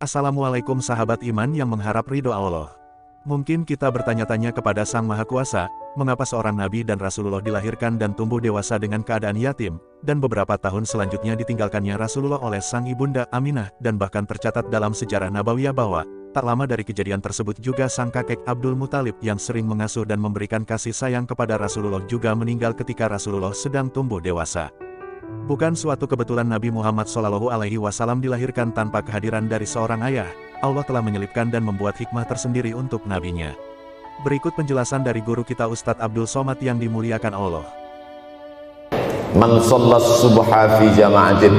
Assalamualaikum sahabat iman yang mengharap ridho Allah. Mungkin kita bertanya-tanya kepada Sang Maha Kuasa, mengapa seorang Nabi dan Rasulullah dilahirkan dan tumbuh dewasa dengan keadaan yatim, dan beberapa tahun selanjutnya ditinggalkannya Rasulullah oleh sang ibunda Aminah, dan bahkan tercatat dalam sejarah Nabawiyah bahwa, tak lama dari kejadian tersebut juga sang kakek Abdul Muthalib yang sering mengasuh dan memberikan kasih sayang kepada Rasulullah juga meninggal ketika Rasulullah sedang tumbuh dewasa. Bukan suatu kebetulan Nabi Muhammad SAW dilahirkan tanpa kehadiran dari seorang ayah. Allah telah menyelipkan dan membuat hikmah tersendiri untuk nabinya. Berikut penjelasan dari guru kita Ustadz Abdul Somad yang dimuliakan Allah. Man shallas subha fi jama'atin,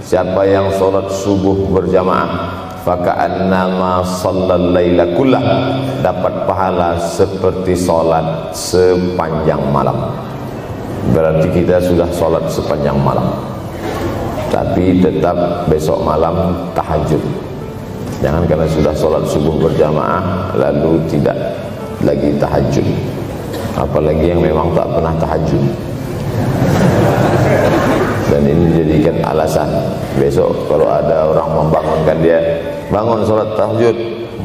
siapa yang sholat subuh berjamaah, faka'annama shallal laila kullah, dapat pahala seperti sholat sepanjang malam. Berarti kita sudah sholat sepanjang malam, tapi tetap besok malam tahajud. Jangan karena sudah sholat subuh berjamaah lalu tidak lagi tahajud, apalagi yang memang tak pernah tahajud, dan ini dijadikan alasan. Besok kalau ada orang membangunkan dia, bangun sholat tahajud,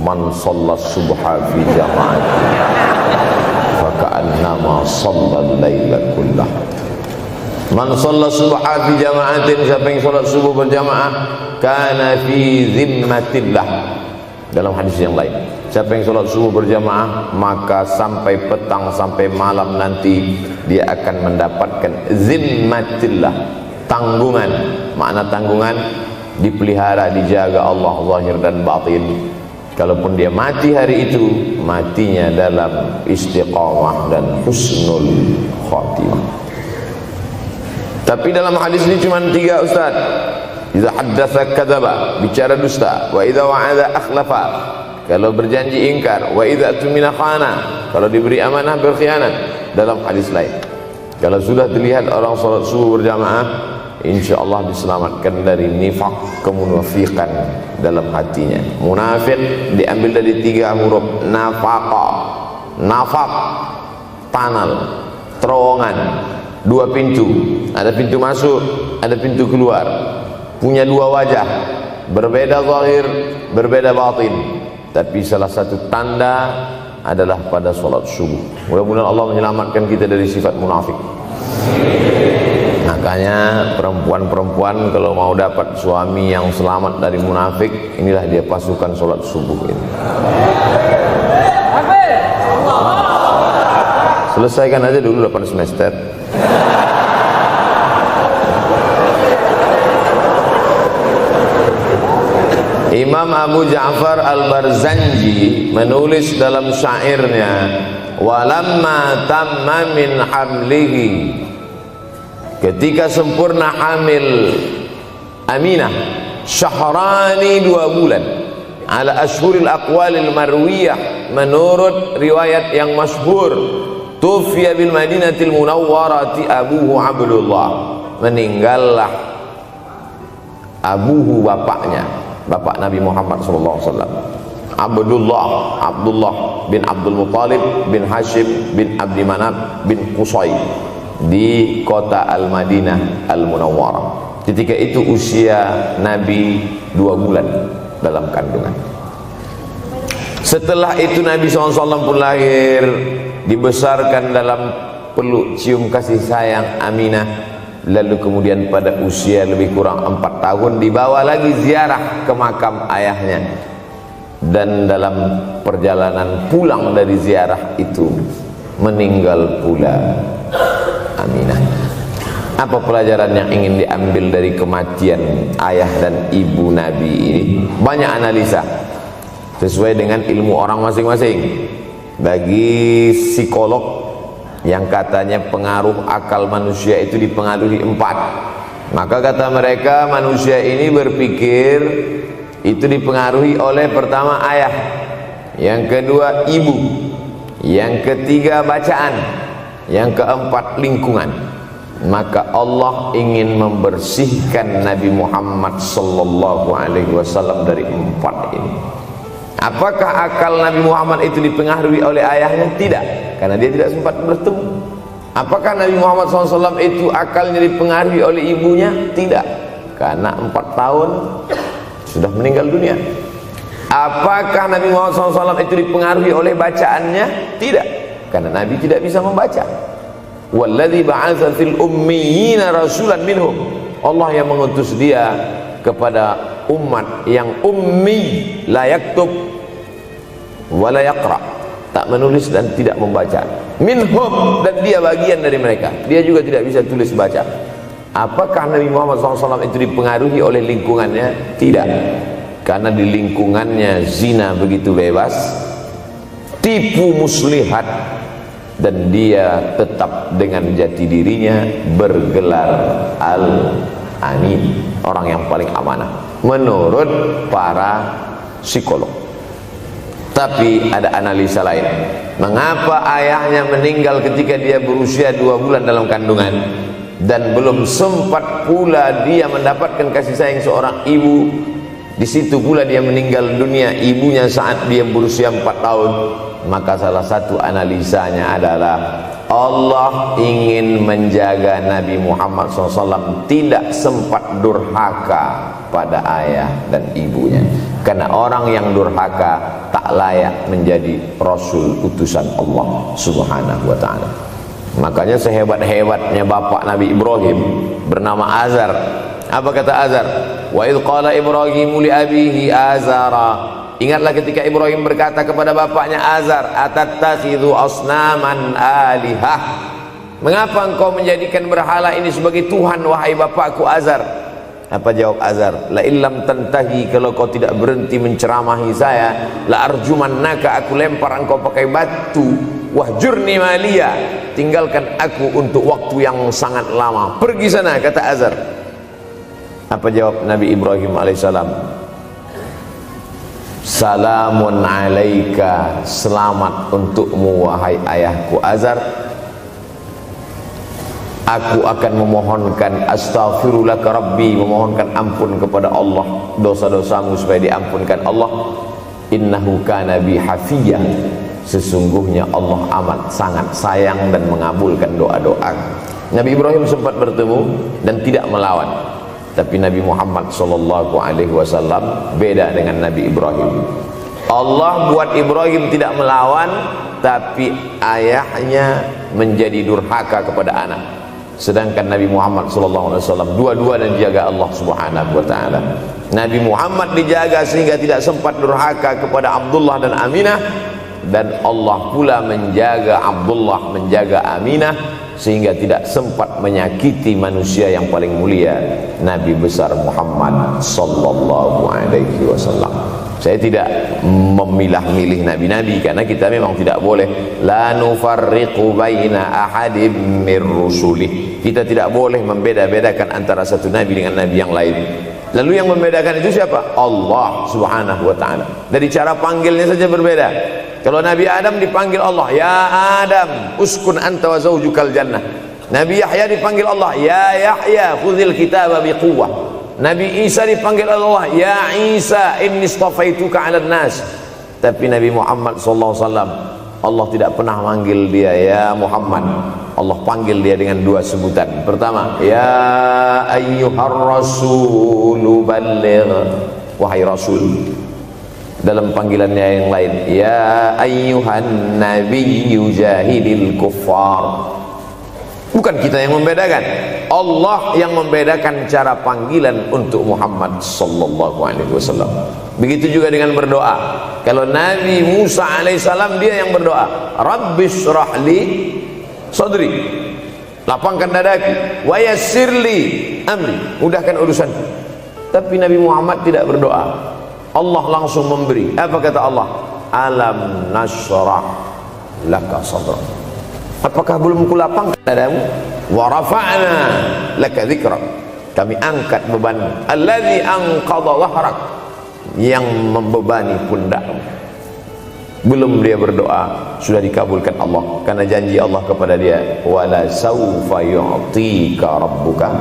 man shallas subha fi jama'ah faka'annama shallal laila kullah. Man shallas subha fi jama'atin, siapa yang sholat subuh berjamaah, kana fi zimmatillah. Dalam hadis yang lain, siapa yang sholat subuh berjamaah, maka sampai petang sampai malam nanti dia akan mendapatkan zimmatillah, tanggungan. Makna tanggungan, dipelihara, dijaga Allah zahir dan batin. Kalaupun dia mati hari itu, matinya dalam istiqamah dan husnul khatimah. Tapi dalam hadis ini cuma 3, Ustaz. Idza haddatsa kadzaba, bicara dusta. Wa idza wa'ada akhlafa, kalau berjanji ingkar. Wa idza tumina khana, kalau diberi amanah berkhianat. Dalam hadis lain, kalau sudah terlihat orang salat subuh berjamaah, insyaallah diselamatkan dari nifaq, kemunafikan dalam hatinya. Munafik diambil dari 3 huruf, nafaqa. Nafaq, tanal, terowongan, 2 pintu, ada pintu masuk, ada pintu keluar, punya 2 wajah, berbeda zahir, berbeda batin. Tapi salah satu tanda adalah pada sholat subuh. Mudah-mudahan Allah menyelamatkan kita dari sifat munafik. Makanya perempuan-perempuan kalau mau dapat suami yang selamat dari munafik, inilah dia pasukan sholat subuh ini. Selesaikan aja dulu 8 semester. Imam Abu Ja'far Al-Barzanji menulis dalam syairnya, walamma tamma min hamlihi, ketika sempurna hamil Aminah, syahrani 2 bulan, ala ashhuril aqwalil marwiyah, menurut riwayat yang masyhur, tufiya bil madinatil munawwarati abuhu Abdullah, meninggallah abuhu, bapaknya, bapak Nabi Muhammad SAW, Abdullah bin Abdul Muthalib bin Hashim bin Abdi Manaf bin Qusay, di kota Al-Madinah Al-Munawwarah. Ketika itu usia Nabi 2 bulan dalam kandungan. Setelah itu Nabi SAW pun lahir, dibesarkan dalam peluk cium kasih sayang Aminah. Lalu kemudian pada usia lebih kurang 4 tahun dibawa lagi ziarah ke makam ayahnya. Dan dalam perjalanan pulang dari ziarah itu meninggal pula Aminah. Apa pelajaran yang ingin diambil dari kematian ayah dan ibu Nabi ini? Banyak analisa sesuai dengan ilmu orang masing-masing. Bagi psikolog yang katanya pengaruh akal manusia itu dipengaruhi 4, maka kata mereka manusia ini berpikir itu dipengaruhi oleh pertama ayah, yang kedua ibu, yang ketiga bacaan, yang keempat lingkungan. Maka Allah ingin membersihkan Nabi Muhammad SAW dari 4 ini. Apakah akal Nabi Muhammad itu dipengaruhi oleh ayahnya? Tidak, karena dia tidak sempat bertemu. Apakah Nabi Muhammad SAW itu akalnya dipengaruhi oleh ibunya? Tidak, karena 4 tahun sudah meninggal dunia. Apakah Nabi Muhammad SAW itu dipengaruhi oleh bacaannya? Tidak, karena Nabi tidak bisa membaca. Walladzi ba'atsa fil ummiyina rasulan minhum. Allah yang mengutus dia kepada umat yang ummi, la yaktub wa la yaqra, tak menulis dan tidak membaca. Minhum, dan dia bagian dari mereka, dia juga tidak bisa tulis baca. Apakah Nabi Muhammad SAW itu dipengaruhi oleh lingkungannya? Tidak, karena di lingkungannya zina begitu bebas, tipu muslihat, dan dia tetap dengan jati dirinya bergelar al-amin, orang yang paling amanah menurut para psikolog. Tapi ada analisa lain. Mengapa ayahnya meninggal ketika dia berusia 2 bulan dalam kandungan, dan belum sempat pula dia mendapatkan kasih sayang seorang ibu? Di situ pula dia meninggal dunia, ibunya saat dia berusia 4 tahun. Maka salah satu analisanya adalah Allah ingin menjaga Nabi Muhammad SAW tidak sempat durhaka pada ayah dan ibunya, karena orang yang durhaka tak layak menjadi Rasul utusan Allah Subhanahu wa ta'ala. Makanya sehebat-hebatnya bapak Nabi Ibrahim bernama Azar. Apa kata Azar? Wa idh qala Ibrahimu li abihi Azara. Ingatlah ketika Ibrahim berkata kepada bapaknya Azar, atattakhidhu asnaman alihah. Mengapa engkau menjadikan berhala ini sebagai Tuhan, wahai bapakku Azar? Apa jawab Azar? La illam tantahi, kalau kau tidak berhenti menceramahi saya, la arjumannaka, aku lempar engkau pakai batu. Wahjurni maliya, tinggalkan aku untuk waktu yang sangat lama. Pergi sana, kata Azar. Apa jawab Nabi Ibrahim alaihissalam? Salamun alaika, selamat untukmu wahai ayahku Azar. Aku akan memohonkan astaghfirulaka rabbi, memohonkan ampun kepada Allah dosa-dosamu supaya diampunkan Allah. Innahu kana bi hafiyah, sesungguhnya Allah amat sangat sayang dan mengabulkan doa-doa. Nabi Ibrahim sempat bertemu dan tidak melawan. Tapi Nabi Muhammad SAW beda dengan Nabi Ibrahim. Allah buat Ibrahim tidak melawan, tapi ayahnya menjadi durhaka kepada anak. Sedangkan Nabi Muhammad SAW dua-dua dan dijaga Allah Subhanahu wa ta'ala. Nabi Muhammad dijaga sehingga tidak sempat durhaka kepada Abdullah dan Aminah, dan Allah pula menjaga Abdullah, menjaga Aminah, sehingga tidak sempat menyakiti manusia yang paling mulia, Nabi besar Muhammad sallallahu alaihi wasallam. Saya tidak memilah-milih nabi-nabi, karena kita memang tidak boleh la nufarriqu baina ahadim mir rusulih. Kita tidak boleh membeda-bedakan antara satu nabi dengan nabi yang lain. Lalu yang membedakan itu siapa? Allah Subhanahu wa ta'ala. Dari cara panggilnya saja berbeda. Kalau Nabi Adam dipanggil Allah, ya Adam uskun anta wa zawjukal jannah. Nabi Yahya dipanggil Allah, ya Yahya khudhil kitaba biquwwah. Nabi Isa dipanggil Allah, ya Isa inni istafaituka 'alan nas. Tapi Nabi Muhammad sallallahu alaihi wasallam, Allah tidak pernah manggil dia ya Muhammad. Allah panggil dia dengan 2 sebutan. Pertama, ya ayyuhar rasulu balligh, wahai rasul. Dalam panggilannya yang lain, ya ayyuhan nabiyyu jahidil kuffar. Bukan kita yang membedakan, Allah yang membedakan cara panggilan untuk Muhammad sallallahu alaihi wasallam. Begitu juga dengan berdoa. Kalau Nabi Musa alaihissalam, dia yang berdoa, Rabbis shrahli sadri, lapangkan dadaku, wa yassirli amri, mudahkan urusanku. Tapi Nabi Muhammad tidak berdoa, Allah langsung memberi. Apa kata Allah? Alam nashrah laka sadrak. Apakah belum kulapangkan dadamu? Wa rafa'na laka dzikrak, kami angkat bebanmu. Alladzi anqadha dhahrak, yang membebani pundakmu. Belum dia berdoa, sudah dikabulkan Allah, karena janji Allah kepada dia, wala saufa yu'tika rabbuka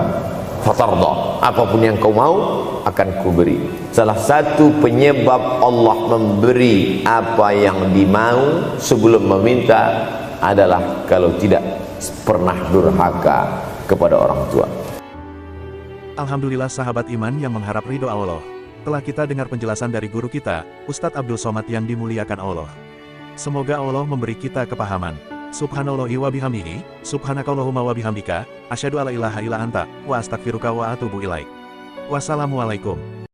fatarda, apapun yang kau mau akan kuberi. Salah satu penyebab Allah memberi apa yang dimau sebelum meminta adalah kalau tidak pernah durhaka kepada orang tua. Alhamdulillah sahabat iman yang mengharap ridho Allah. Telah kita dengar penjelasan dari guru kita, Ustadz Abdul Somad yang dimuliakan Allah. Semoga Allah memberi kita kepahaman. Subhanallahi wa bihamdihi, subhanakallahumma wa bihamdika, asyhadu alla ilaha illa anta, wa astaghfiruka wa atubu ilaik. Wassalamualaikum.